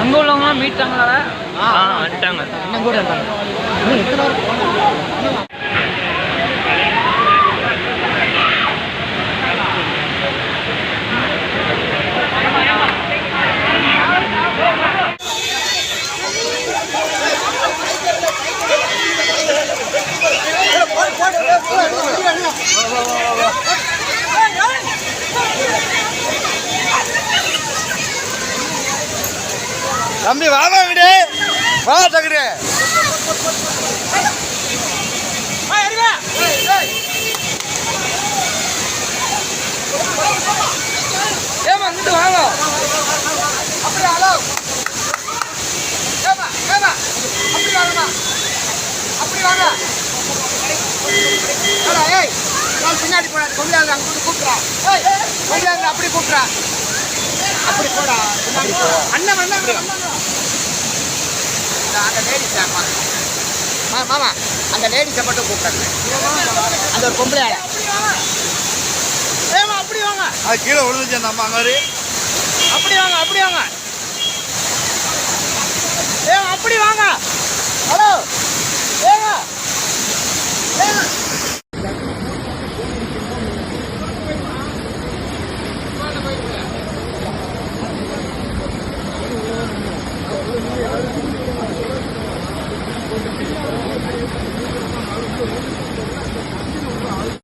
அங்கே உள்ளவங்களாம் மீட்டாங்களா? வந்துட்டாங்க. இன்னும் கூட இருக்காங்க. தம்பி வாங்க விடு, வா தகுடு. ஏமா இங்கிட்டு வாங்க. அப்படி ஹலோ ஏமா ஏமா அப்படி வாங்கம்மா, அப்படி வாங்க. ஏய் நான் பின்னாடி போனா கொண்டாங்க, அங்கே கூப்பிட்றா. ஏய் கொண்டாங்க, அப்படி கூப்பிட்றா. அப்படி போடா, பின்னாடி போ. அண்ணன் அண்ணன் அந்த லேடிஸ் மாமா, அந்த லேடிஸை மட்டும் கூப்பிட்றாங்க. அந்த ஒரு பொம்பளை ஆளை. ஏமா அப்படி வாங்க. அது கீழே விழுந்துச்சு அந்த அம்மா மாதிரி. அப்படி வாங்க, அப்படி வாங்க. ஏமா அப்படி வாங்க. ஹலோ ஏங்க ஏங்க